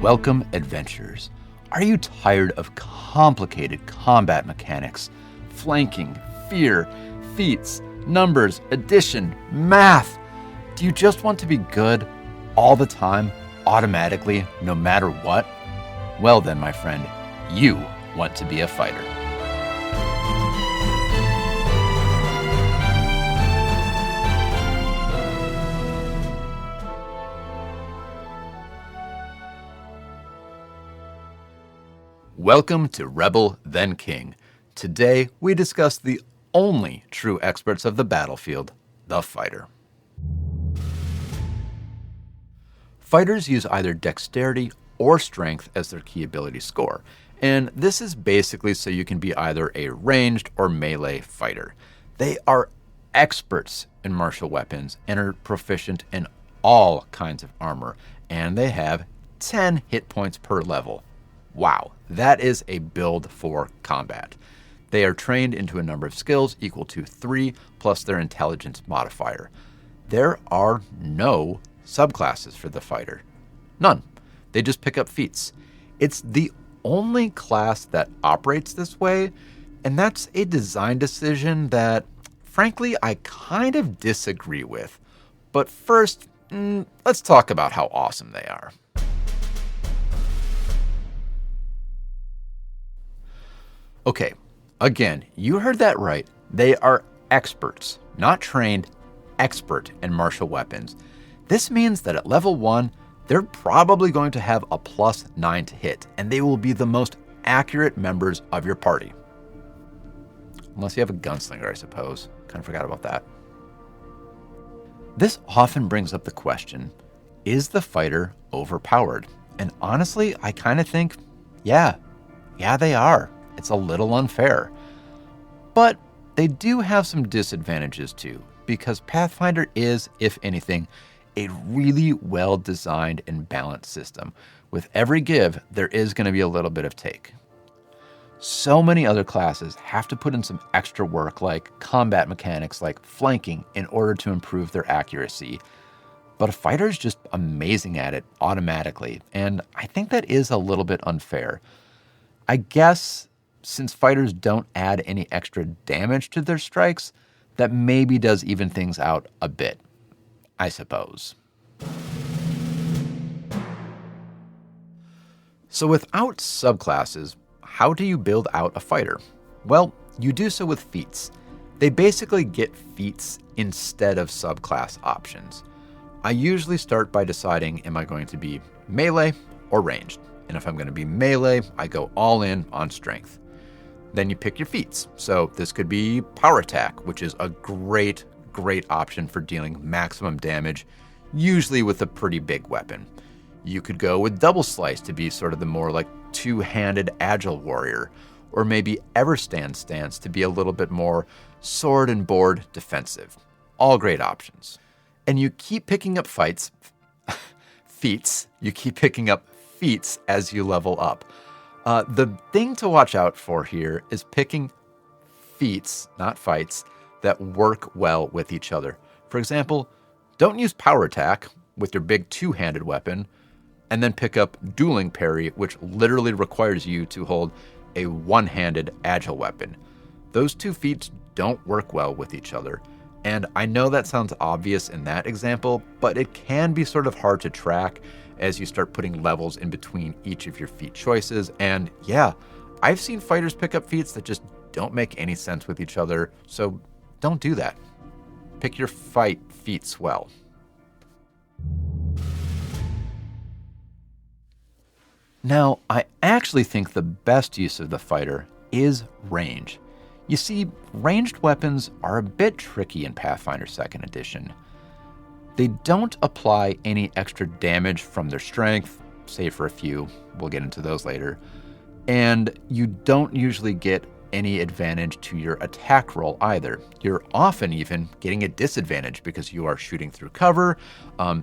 Welcome, adventurers. Are you tired of complicated combat mechanics, flanking, fear, feats, numbers, addition, math? Do you just want to be good all the time, automatically, no matter what? Well then, my friend, you want to be a fighter. Welcome to Rebel Then King. Today, we discuss the only true experts of the battlefield, the fighter. Fighters use either dexterity or strength as their key ability score, and this is basically so you can be either a ranged or melee fighter. They are experts in martial weapons and are proficient in all kinds of armor, and they have 10 hit points per level. Wow, that is a build for combat. They are trained into a number of skills equal to 3 plus their intelligence modifier. There are no subclasses for the fighter. None. They just pick up feats. It's the only class that operates this way, and that's a design decision that, frankly, I kind of disagree with. But first, let's talk about how awesome they are. Okay, again, you heard that right. They are experts, not trained, expert in martial weapons. This means that at level 1, they're probably going to have a +9 to hit, and they will be the most accurate members of your party. Unless you have a gunslinger, I suppose. Kind of forgot about that. This often brings up the question, is the fighter overpowered? And honestly, I kind of think, yeah, they are. It's a little unfair. But they do have some disadvantages too, because Pathfinder is, if anything, a really well-designed and balanced system. With every give, there is going to be a little bit of take. So many other classes have to put in some extra work like combat mechanics like flanking in order to improve their accuracy. But a fighter is just amazing at it automatically, and I think that is a little bit unfair. I guess since fighters don't add any extra damage to their strikes, that maybe does even things out a bit, I suppose. So without subclasses, how do you build out a fighter? Well, you do so with feats. They basically get feats instead of subclass options. I usually start by deciding, am I going to be melee or ranged? And if I'm going to be melee, I go all in on strength. Then you pick your feats. So this could be power attack, which is a great option for dealing maximum damage, usually with a pretty big weapon. You could go with double slice to be sort of the more like two-handed agile warrior, or maybe Everstand stance to be a little bit more sword and board defensive. All great options. And you keep picking up feats. You keep picking up feats as you level up. The thing to watch out for here is picking feats, not fights, that work well with each other. For example, don't use power attack with your big two-handed weapon and then pick up dueling parry, which literally requires you to hold a one-handed agile weapon. Those two feats don't work well with each other. And I know that sounds obvious in that example, but it can be sort of hard to track as you start putting levels in between each of your feat choices. And yeah, I've seen fighters pick up feats that just don't make any sense with each other, so don't do that. Pick your fight feats well. Now, I actually think the best use of the fighter is range. You see, ranged weapons are a bit tricky in Pathfinder 2nd Edition. They don't apply any extra damage from their strength, save for a few. We'll get into those later. And you don't usually get any advantage to your attack roll either. You're often even getting a disadvantage because you are shooting through cover.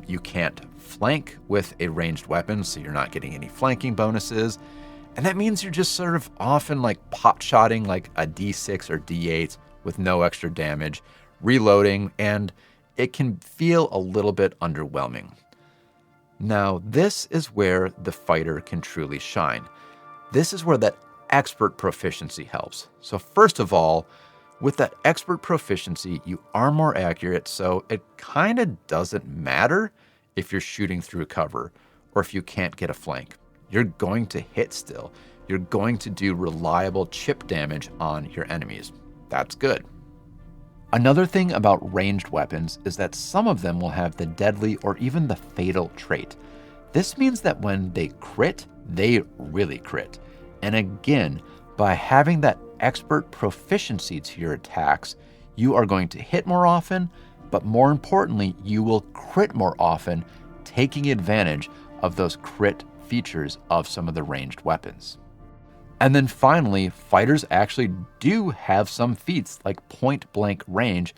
You can't flank with a ranged weapon, so you're not getting any flanking bonuses. And that means you're just sort of often like pot-shotting like a D6 or D8 with no extra damage, reloading, and it can feel a little bit underwhelming. Now, this is where the fighter can truly shine. This is where that expert proficiency helps. So first of all, with that expert proficiency, you are more accurate, so it kind of doesn't matter if you're shooting through cover or if you can't get a flank. You're going to hit still. You're going to do reliable chip damage on your enemies. That's good. Another thing about ranged weapons is that some of them will have the deadly or even the fatal trait. This means that when they crit, they really crit. And again, by having that expert proficiency to your attacks, you are going to hit more often, but more importantly, you will crit more often, taking advantage of those crit features of some of the ranged weapons. And then finally, fighters actually do have some feats like point blank range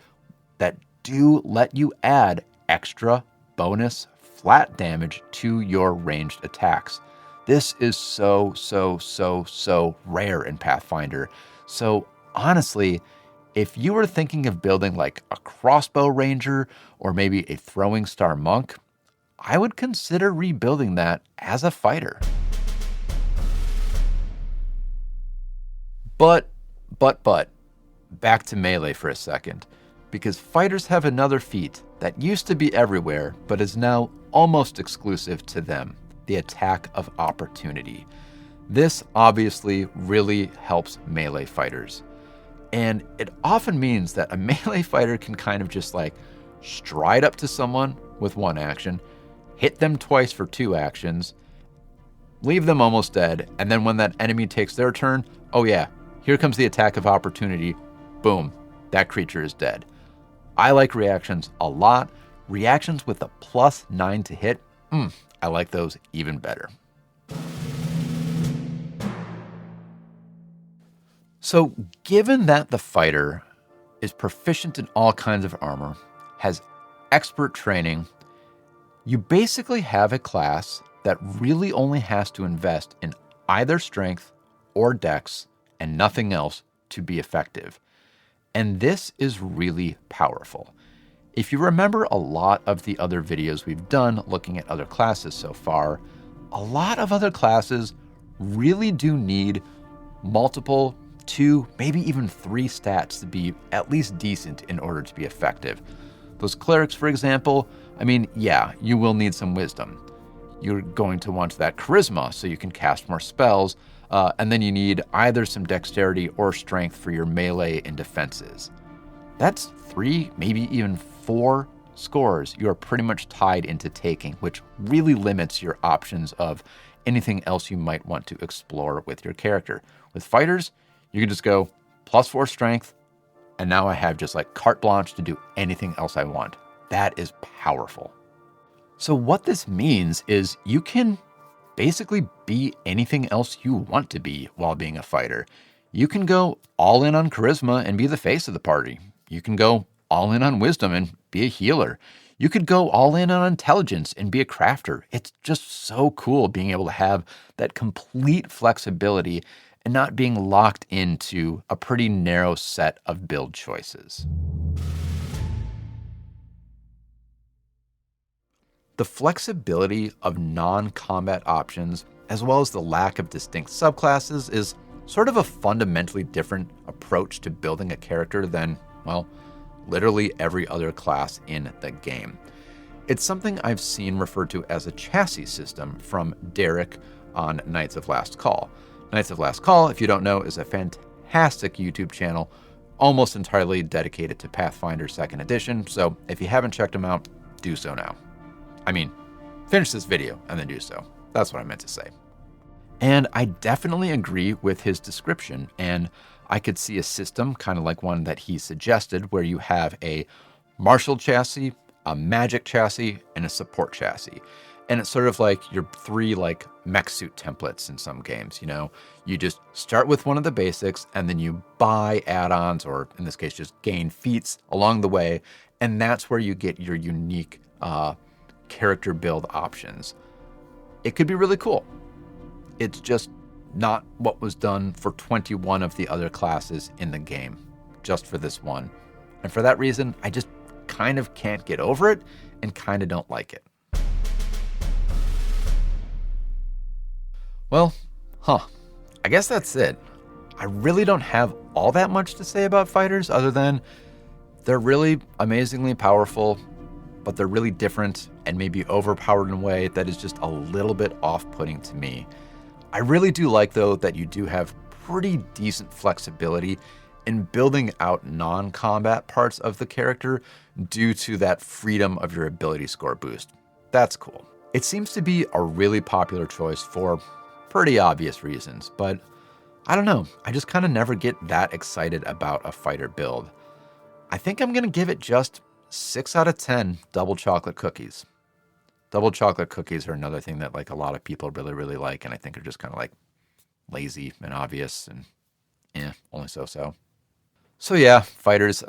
that do let you add extra bonus flat damage to your ranged attacks. This is so rare in Pathfinder. So honestly, if you were thinking of building like a crossbow ranger or maybe a throwing star monk, I would consider rebuilding that as a fighter. But, back to melee for a second, because fighters have another feat that used to be everywhere, but is now almost exclusive to them, the attack of opportunity. This obviously really helps melee fighters. And it often means that a melee fighter can kind of just like stride up to someone with one action, hit them twice for two actions, leave them almost dead, and then when that enemy takes their turn, oh yeah, here comes the attack of opportunity. Boom, that creature is dead. I like reactions a lot. Reactions with a +9 to hit, I like those even better. So given that the fighter is proficient in all kinds of armor, has expert training, you basically have a class that really only has to invest in either strength or dex and nothing else to be effective. And this is really powerful. If you remember a lot of the other videos we've done looking at other classes so far, a lot of other classes really do need multiple, 2, maybe even 3 stats to be at least decent in order to be effective. Those clerics, for example, yeah, you will need some wisdom. You're going to want that charisma so you can cast more spells, and then you need either some dexterity or strength for your melee and defenses. That's 3, maybe even 4 scores you are pretty much tied into taking, which really limits your options of anything else you might want to explore with your character. With fighters, you can just go +4 strength, and now I have just like carte blanche to do anything else I want. That is powerful. So what this means is you can basically be anything else you want to be while being a fighter. You can go all in on charisma and be the face of the party. You can go all in on wisdom and be a healer. You could go all in on intelligence and be a crafter. It's just so cool being able to have that complete flexibility and not being locked into a pretty narrow set of build choices. The flexibility of non-combat options, as well as the lack of distinct subclasses, is sort of a fundamentally different approach to building a character than, well, literally every other class in the game. It's something I've seen referred to as a chassis system from Derek on Knights of Last Call. Knights of Last Call, if you don't know, is a fantastic YouTube channel almost entirely dedicated to Pathfinder 2nd Edition, so if you haven't checked them out, do so now. Finish this video and then do so. That's what I meant to say. And I definitely agree with his description, and I could see a system kind of like one that he suggested where you have a martial chassis, a magic chassis, and a support chassis. And it's sort of like your 3 like mech suit templates in some games, You just start with one of the basics and then you buy add-ons, or in this case just gain feats along the way, and that's where you get your unique character build options. It could be really cool. It's just not what was done for 21 of the other classes in the game, just for this one. And for that reason, I just kind of can't get over it and kind of don't like it. Well, I guess that's it. I really don't have all that much to say about fighters other than they're really amazingly powerful, but they're really different and maybe overpowered in a way that is just a little bit off-putting to me. I really do like, though, that you do have pretty decent flexibility in building out non-combat parts of the character due to that freedom of your ability score boost. That's cool. It seems to be a really popular choice for pretty obvious reasons, but I don't know. I just kind of never get that excited about a fighter build. I think I'm going to give it just 6 out of 10 double chocolate cookies. Double chocolate cookies are another thing that like a lot of people really, really like, and I think are just kind of like lazy and obvious and only so. So yeah, fighters,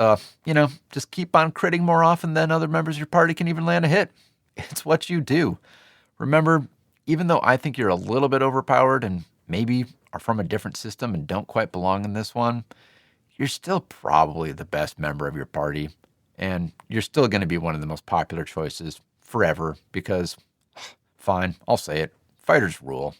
just keep on critting more often than other members of your party can even land a hit. It's what you do. Remember, even though I think you're a little bit overpowered and maybe are from a different system and don't quite belong in this one, you're still probably the best member of your party. And you're still going to be one of the most popular choices forever because, fine, I'll say it, fighters rule.